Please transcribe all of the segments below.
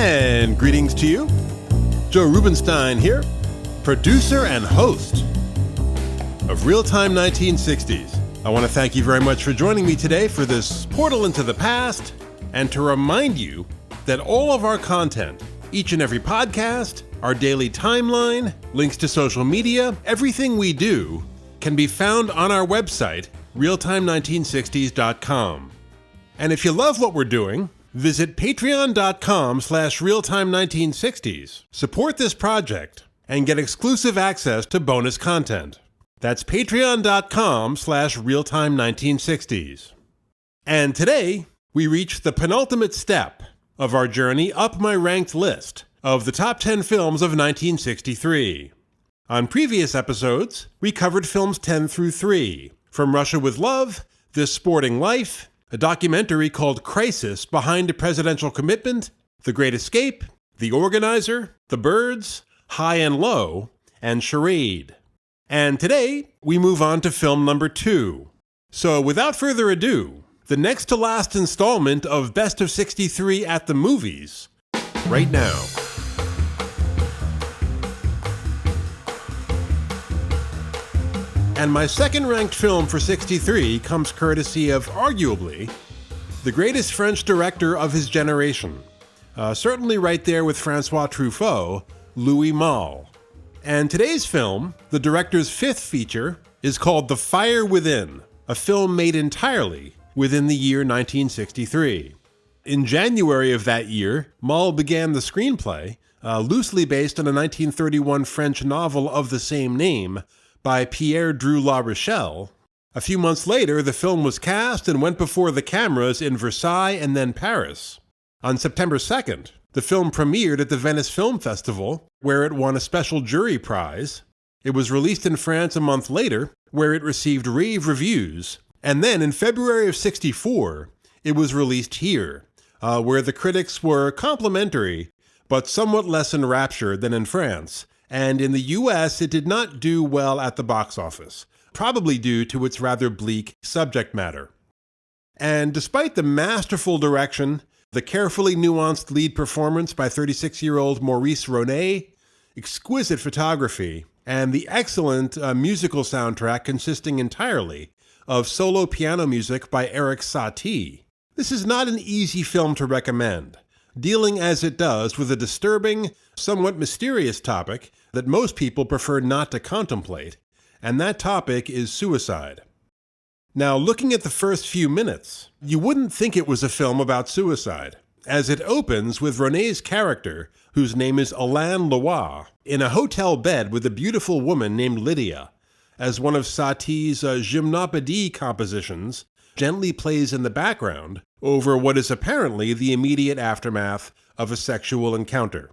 And greetings to you. Joe Rubenstein here, producer and host of Real-Time 1960s. I want to thank you very much for joining me today for this portal into the past, and to remind you that all of our content, each and every podcast, our daily timeline, links to social media, everything we do can be found on our website, realtime1960s.com. And if you love what we're doing, visit patreon.com/realtime1960s. Support this project and get exclusive access to bonus content. That's patreon.com/realtime1960s. And today, we reach the penultimate step of our journey up my ranked list of the top 10 films of 1963. On previous episodes, we covered films 10 through 3, From Russia with Love, This Sporting Life, a documentary called Crisis Behind a Presidential Commitment, The Great Escape, The Organizer, The Birds, High and Low, and Charade. And today, we move on to film number 2. So without further ado, the next to last installment of Best of 63 at the Movies, right now. And my second ranked film for 63 comes courtesy of, arguably, the greatest French director of his generation. Certainly right there with Francois Truffaut, Louis Malle. And today's film, the director's 5th feature, is called The Fire Within, a film made entirely within the year 1963. In January of that year, Malle began the screenplay, loosely based on a 1931 French novel of the same name, by Pierre Drew La Rochelle. A few months later, the film was cast and went before the cameras in Versailles and then Paris. On September 2nd, the film premiered at the Venice Film Festival, where it won a special jury prize. It was released in France a month later, where it received rave reviews. And then in February of 64, it was released here, where the critics were complimentary, but somewhat less enraptured than in France. And in the US, it did not do well at the box office, probably due to its rather bleak subject matter. And despite the masterful direction, the carefully nuanced lead performance by 36-year-old Maurice Ronet, exquisite photography, and the excellent musical soundtrack consisting entirely of solo piano music by Erik Satie, this is not an easy film to recommend, dealing as it does with a disturbing, somewhat mysterious topic that most people prefer not to contemplate, and that topic is suicide. Now, looking at the first few minutes, you wouldn't think it was a film about suicide, as it opens with Ronet's character, whose name is Alain Leroy, in a hotel bed with a beautiful woman named Lydia, as one of Satie's Gymnopédie compositions gently plays in the background over what is apparently the immediate aftermath of a sexual encounter.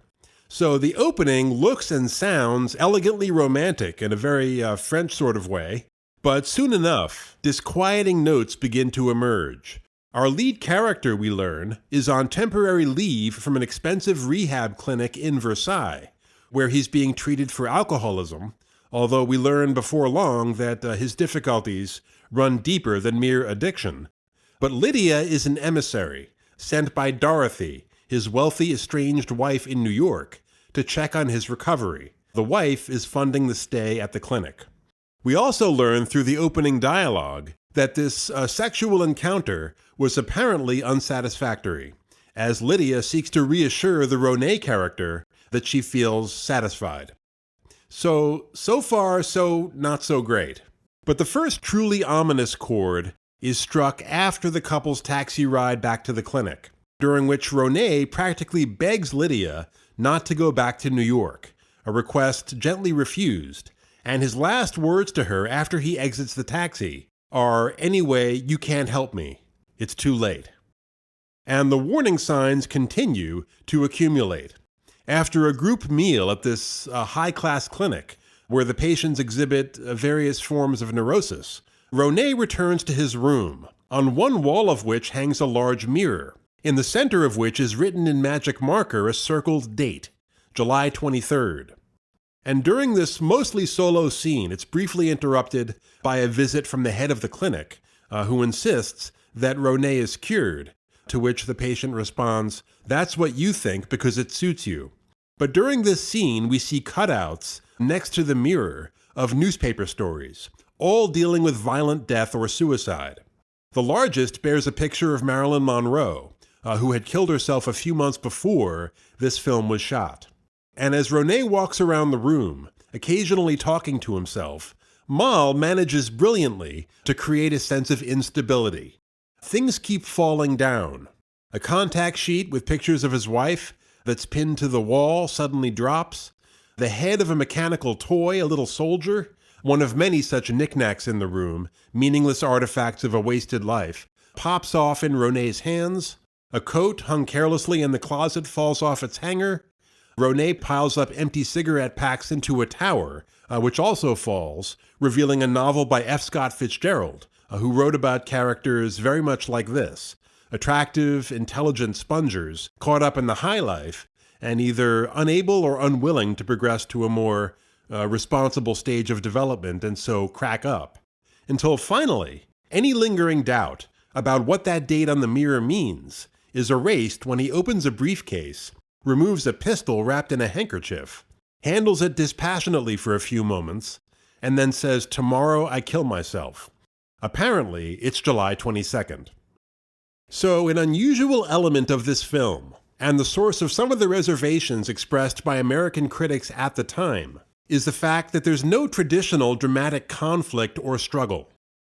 So the opening looks and sounds elegantly romantic in a very French sort of way, but soon enough, disquieting notes begin to emerge. Our lead character, we learn, is on temporary leave from an expensive rehab clinic in Versailles, where he's being treated for alcoholism, although we learn before long that his difficulties run deeper than mere addiction. But Lydia is an emissary, sent by Dorothy, his wealthy estranged wife in New York, to check on his recovery. The wife is funding the stay at the clinic. We also learn through the opening dialogue that this sexual encounter was apparently unsatisfactory, as Lydia seeks to reassure the Ronet character that she feels satisfied. So far, so not so great. But the first truly ominous chord is struck after the couple's taxi ride back to the clinic, during which Ronet practically begs Lydia not to go back to New York, a request gently refused, and his last words to her after he exits the taxi are, "Anyway, you can't help me. It's too late." And the warning signs continue to accumulate. After a group meal at this high-class clinic, where the patients exhibit various forms of neurosis, Ronet returns to his room, on one wall of which hangs a large mirror, in the center of which is written in magic marker a circled date, July 23rd. And during this mostly solo scene, it's briefly interrupted by a visit from the head of the clinic, who insists that Ronet is cured, to which the patient responds, "That's what you think because it suits you." But during this scene, we see cutouts next to the mirror of newspaper stories, all dealing with violent death or suicide. The largest bears a picture of Marilyn Monroe, who had killed herself a few months before this film was shot. And as Ronet walks around the room, occasionally talking to himself, Malle manages brilliantly to create a sense of instability. Things keep falling down. A contact sheet with pictures of his wife that's pinned to the wall suddenly drops. The head of a mechanical toy, a little soldier, one of many such knickknacks in the room, meaningless artifacts of a wasted life, pops off in Ronet's hands. A coat hung carelessly in the closet falls off its hanger. Ronet piles up empty cigarette packs into a tower, which also falls, revealing a novel by F. Scott Fitzgerald, who wrote about characters very much like this: attractive, intelligent spongers caught up in the high life and either unable or unwilling to progress to a more responsible stage of development and so crack up. Until finally, any lingering doubt about what that date on the mirror means is erased when he opens a briefcase, removes a pistol wrapped in a handkerchief, handles it dispassionately for a few moments, and then says, "Tomorrow I kill myself." Apparently, it's July 22nd. So, an unusual element of this film, and the source of some of the reservations expressed by American critics at the time, is the fact that there's no traditional dramatic conflict or struggle.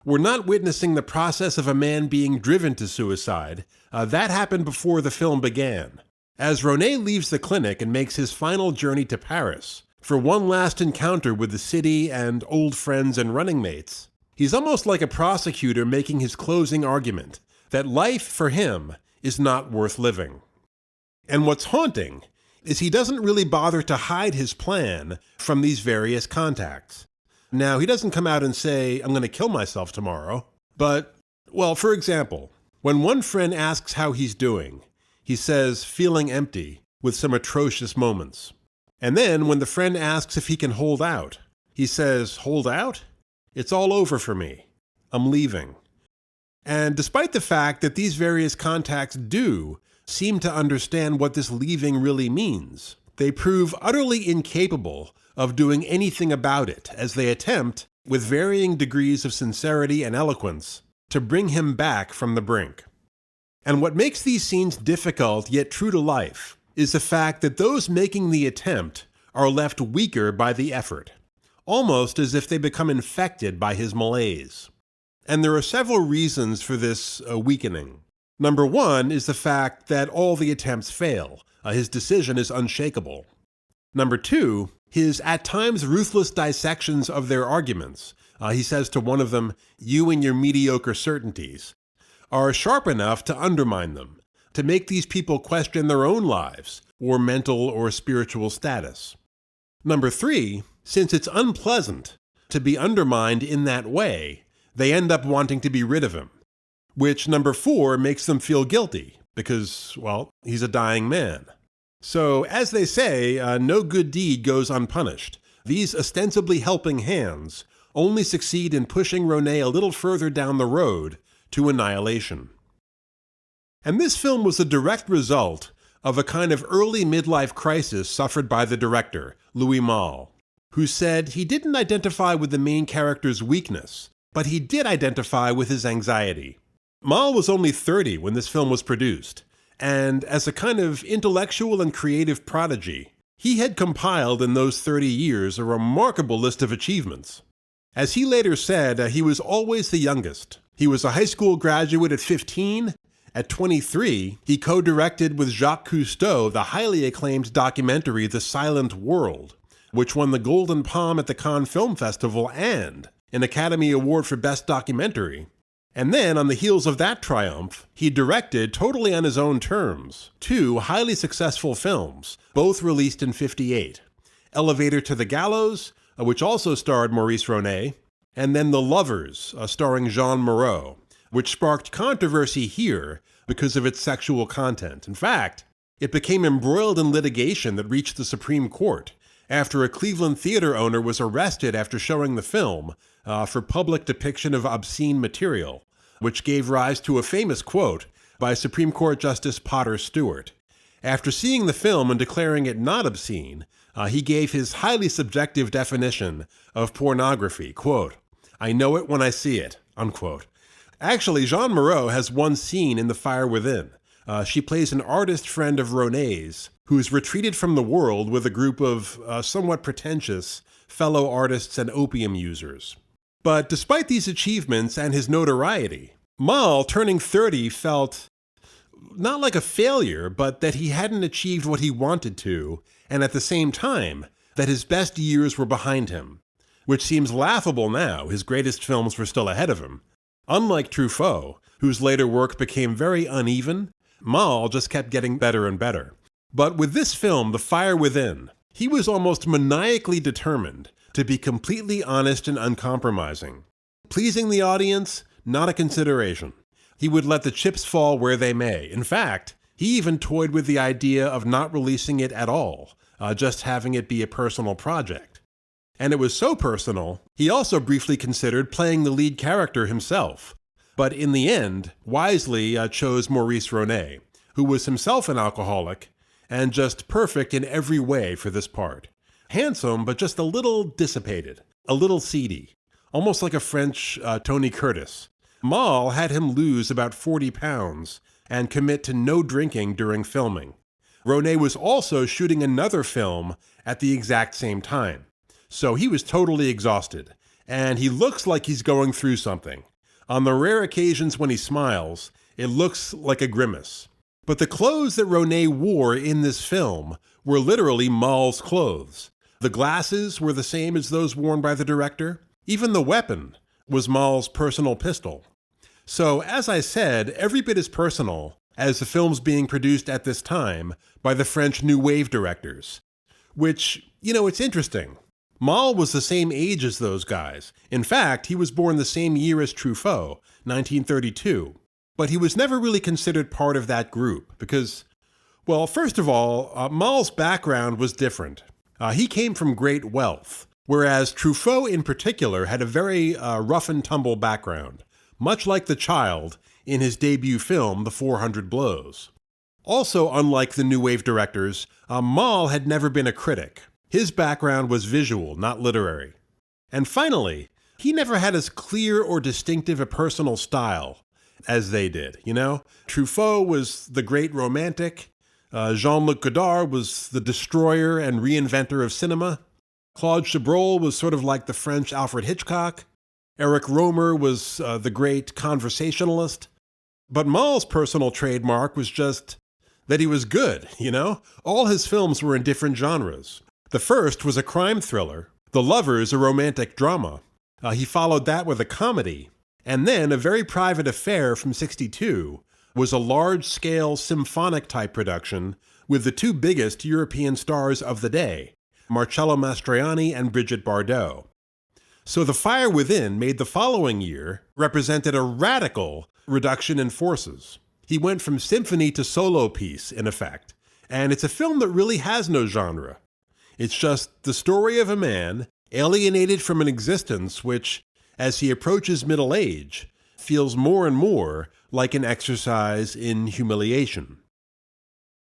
We're not witnessing the process of a man being driven to suicide. That happened before the film began. As Ronet leaves the clinic and makes his final journey to Paris for one last encounter with the city and old friends and running mates, he's almost like a prosecutor making his closing argument that life for him is not worth living. And what's haunting is he doesn't really bother to hide his plan from these various contacts. Now, he doesn't come out and say, "I'm going to kill myself tomorrow." But, well, for example, when one friend asks how he's doing, he says, "Feeling empty," with some atrocious moments. And then, when the friend asks if he can hold out, he says, "Hold out? It's all over for me. I'm leaving." And despite the fact that these various contacts do seem to understand what this leaving really means, they prove utterly incapable of doing anything about it as they attempt, with varying degrees of sincerity and eloquence, to bring him back from the brink. And what makes these scenes difficult yet true to life is the fact that those making the attempt are left weaker by the effort, almost as if they become infected by his malaise. And there are several reasons for this weakening. Number one is the fact that all the attempts fail. His decision is unshakable. Number two, his at times ruthless dissections of their arguments. He says to one of them, "You and your mediocre certainties," are sharp enough to undermine them, to make these people question their own lives or mental or spiritual status. Number three, since it's unpleasant to be undermined in that way, they end up wanting to be rid of him, which, number four, makes them feel guilty because, well, he's a dying man. So, as they say, no good deed goes unpunished. These ostensibly helping hands only succeed in pushing Ronet a little further down the road to annihilation. And this film was a direct result of a kind of early midlife crisis suffered by the director, Louis Malle, who said he didn't identify with the main character's weakness, but he did identify with his anxiety. Malle was only 30 when this film was produced, and as a kind of intellectual and creative prodigy, he had compiled in those 30 years a remarkable list of achievements. As he later said, he was always the youngest. He was a high school graduate at 15. At 23, he co-directed with Jacques Cousteau the highly acclaimed documentary The Silent World, which won the Golden Palm at the Cannes Film Festival and an Academy Award for Best Documentary. And then, on the heels of that triumph, he directed, totally on his own terms, two highly successful films, both released in '58. Elevator to the Gallows, which also starred Maurice Ronet, and then The Lovers, starring Jean Moreau, which sparked controversy here because of its sexual content. In fact, it became embroiled in litigation that reached the Supreme Court after a Cleveland theater owner was arrested after showing the film for public depiction of obscene material, which gave rise to a famous quote by Supreme Court Justice Potter Stewart. After seeing the film and declaring it not obscene, he gave his highly subjective definition of pornography, quote, "I know it when I see it," unquote. Actually, Jeanne Moreau has one scene in The Fire Within. She plays an artist friend of Ronet's who's retreated from the world with a group of somewhat pretentious fellow artists and opium users. But despite these achievements and his notoriety, Malle, turning 30, felt not like a failure, but that he hadn't achieved what he wanted to, and at the same time, that his best years were behind him, which seems laughable now. His greatest films were still ahead of him. Unlike Truffaut, whose later work became very uneven, Malle just kept getting better and better. But with this film, The Fire Within, he was almost maniacally determined to be completely honest and uncompromising. Pleasing the audience, not a consideration. He would let the chips fall where they may. In fact, he even toyed with the idea of not releasing it at all, just having it be a personal project. And it was so personal, he also briefly considered playing the lead character himself. But in the end, wisely chose Maurice Ronet, who was himself an alcoholic and just perfect in every way for this part. Handsome, but just a little dissipated, a little seedy, almost like a French Tony Curtis. Malle had him lose about 40 pounds and commit to no drinking during filming. Ronet was also shooting another film at the exact same time, so he was totally exhausted, and he looks like he's going through something. On the rare occasions when he smiles, it looks like a grimace. But the clothes that Ronet wore in this film were literally Malle's clothes. The glasses were the same as those worn by the director. Even the weapon was Malle's personal pistol. So, as I said, every bit as personal as the films being produced at this time by the French New Wave directors. Which, it's interesting. Malle was the same age as those guys. In fact, he was born the same year as Truffaut, 1932. But he was never really considered part of that group because, well, first of all, Malle's background was different. He came from great wealth, whereas Truffaut in particular had a very rough and tumble background, much like the child in his debut film, The 400 Blows. Also, unlike the New Wave directors, Malle had never been a critic. His background was visual, not literary. And finally, he never had as clear or distinctive a personal style as they did, Truffaut was the great romantic. Jean-Luc Godard was the destroyer and reinventor of cinema. Claude Chabrol was sort of like the French Alfred Hitchcock. Eric Rohmer was the great conversationalist. But Malle's personal trademark was just that he was good, All his films were in different genres. The first was a crime thriller, The Lovers, a romantic drama. He followed that with a comedy. And then A Very Private Affair from '62 was a large-scale symphonic-type production with the two biggest European stars of the day, Marcello Mastroianni and Brigitte Bardot. So The Fire Within, made the following year, represented a radical reduction in forces. He went from symphony to solo piece, in effect, and it's a film that really has no genre. It's just the story of a man alienated from an existence which, as he approaches middle age, feels more and more like an exercise in humiliation.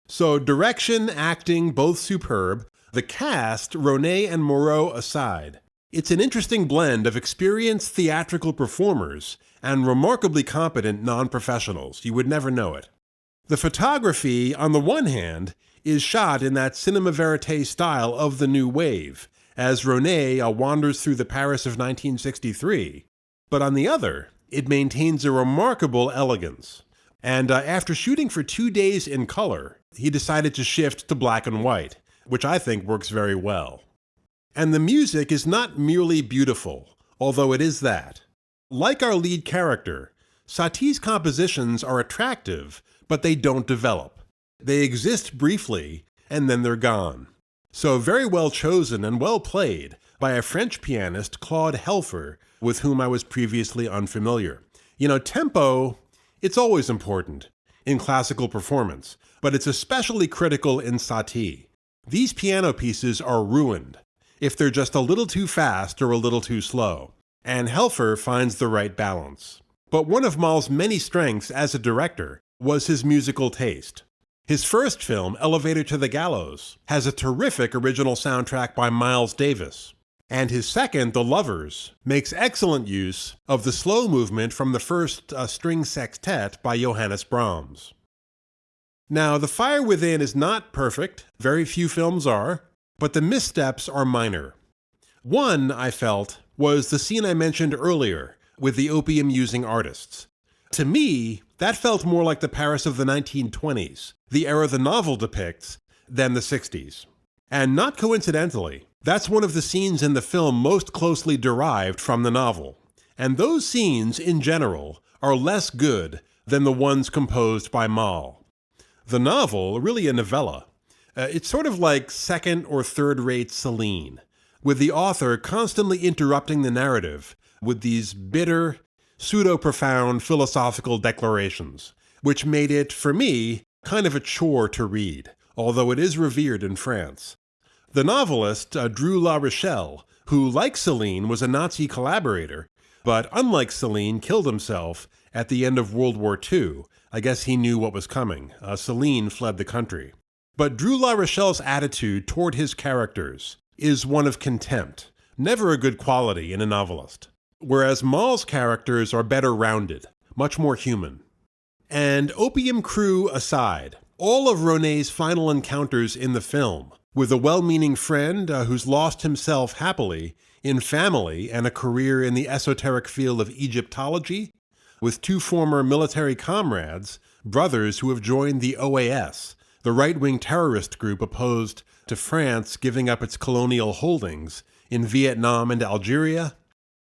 So direction, acting, both superb. The cast, Ronet and Moreau aside, it's an interesting blend of experienced theatrical performers and remarkably competent non-professionals. You would never know it. The photography, on the one hand, is shot in that cinema verite style of the New Wave, as Ronet wanders through the Paris of 1963. But on the other, it maintains a remarkable elegance. And after shooting for 2 days in color, he decided to shift to black and white, which I think works very well. And the music is not merely beautiful, although it is that. Like our lead character, Satie's compositions are attractive, but they don't develop. They exist briefly, and then they're gone. So very well chosen and well played by a French pianist, Claude Helfer, with whom I was previously unfamiliar. Tempo, it's always important in classical performance, but it's especially critical in Satie. These piano pieces are ruined if they're just a little too fast or a little too slow, and Helfer finds the right balance. But one of Malle's many strengths as a director was his musical taste. His first film, Elevator to the Gallows, has a terrific original soundtrack by Miles Davis. And his second, The Lovers, makes excellent use of the slow movement from the first string sextet by Johannes Brahms. Now, The Fire Within is not perfect, very few films are, but the missteps are minor. One, I felt, was the scene I mentioned earlier with the opium-using artists. To me, that felt more like the Paris of the 1920s, the era the novel depicts, than the 60s. And not coincidentally, that's one of the scenes in the film most closely derived from the novel. And those scenes, in general, are less good than the ones composed by Malle. The novel, really a novella, it's sort of like second or third-rate Celine, with the author constantly interrupting the narrative with these bitter, pseudo-profound philosophical declarations, which made it, for me, kind of a chore to read, although it is revered in France. The novelist, Drew La Rochelle, who, like Celine, was a Nazi collaborator, but unlike Celine, killed himself at the end of World War II. I guess he knew what was coming. Celine fled the country. But Drew La Rochelle's attitude toward his characters is one of contempt, never a good quality in a novelist. Whereas Malle's characters are better rounded, much more human. And Opium Crew aside, all of Ronet's final encounters in the film, with a well-meaning friend who's lost himself happily in family and a career in the esoteric field of Egyptology, with two former military comrades, brothers who have joined the OAS, the right-wing terrorist group opposed to France giving up its colonial holdings in Vietnam and Algeria,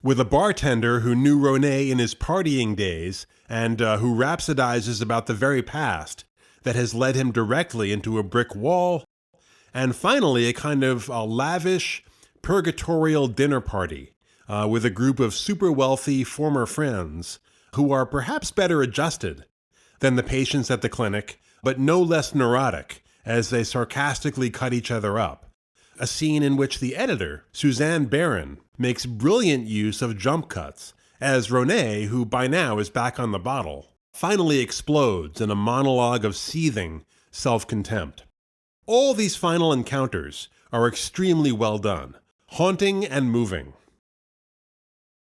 with a bartender who knew Ronet in his partying days and who rhapsodizes about the very past that has led him directly into a brick wall, and finally a kind of lavish, purgatorial dinner party with a group of super wealthy former friends who are perhaps better adjusted than the patients at the clinic, but no less neurotic as they sarcastically cut each other up. A scene in which the editor, Suzanne Barron, makes brilliant use of jump cuts, as Ronet, who by now is back on the bottle, finally explodes in a monologue of seething self-contempt. All these final encounters are extremely well done, haunting and moving.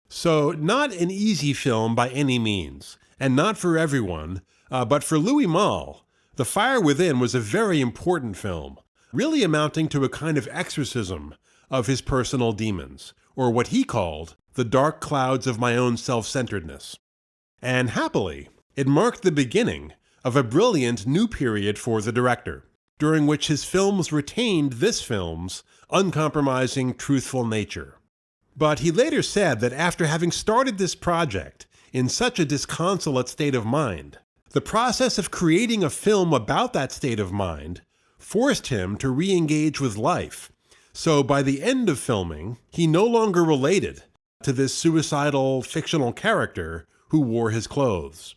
So, not an easy film by any means, and not for everyone, but for Louis Malle, The Fire Within was a very important film, really amounting to a kind of exorcism of his personal demons, or what he called the dark clouds of my own self-centeredness. And happily, it marked the beginning of a brilliant new period for the director, during which his films retained this film's uncompromising, truthful nature. But he later said that after having started this project in such a disconsolate state of mind, the process of creating a film about that state of mind forced him to re-engage with life. So by the end of filming, he no longer related to this suicidal fictional character who wore his clothes.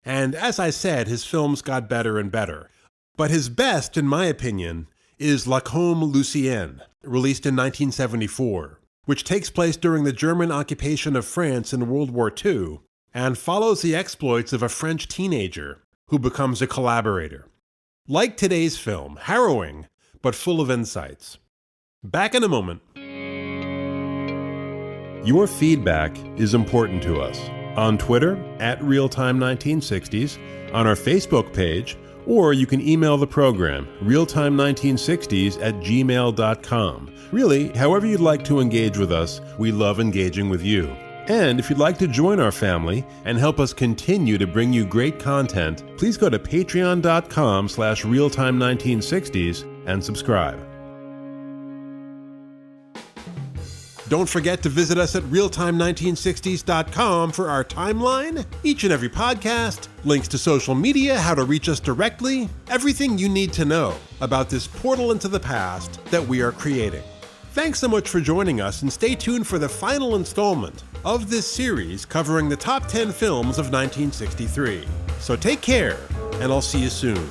And as I said, his films got better and better. But his best, in my opinion, is La Comme Lucienne, released in 1974, which takes place during the German occupation of France in World War II and follows the exploits of a French teenager who becomes a collaborator. Like today's film, harrowing, but full of insights. Back in a moment. Your feedback is important to us. On Twitter, @Realtime1960s, on our Facebook page, or you can email the program, realtime1960s@gmail.com. Really, however you'd like to engage with us, we love engaging with you. And if you'd like to join our family and help us continue to bring you great content, please go to patreon.com/realtime1960s and subscribe. Don't forget to visit us at realtime1960s.com for our timeline, each and every podcast, links to social media, how to reach us directly, everything you need to know about this portal into the past that we are creating. Thanks so much for joining us, and stay tuned for the final installment of this series covering the top 10 films of 1963. So take care, and I'll see you soon.